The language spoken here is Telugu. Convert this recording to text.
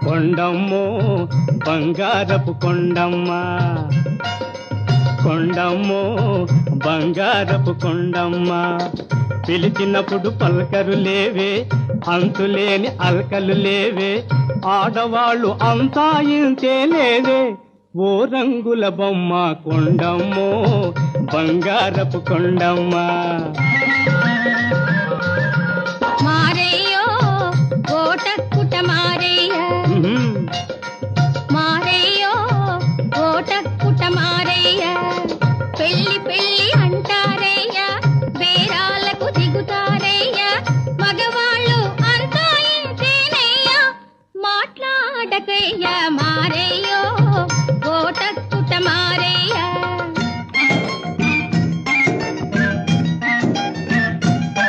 కొండమ్మో బంగారపు కొండమ్మ, కొండమ్మో బంగారపు కొండమ్మ, పిలిచినప్పుడు పలకరు లేవే, అంతులేని అలకలు లేవే, ఆడవాళ్ళు అంతా ఇంతే లేవే, ఓ రంగుల బొమ్మ కొండమ్మో బంగారపు కొండమ్మ. మారయ్యో ఓటక్కుట మారయ్య, మారయ్యో ఓటక్కుట మారయ్య, పెళ్లి పెళ్లి అంటారయ్య, బేరాలకు దిగుతారయ్య, మగవాళ్ళు అంతా ఇంతేనయ్య, మాట్లాడకయ్య మారయ్యో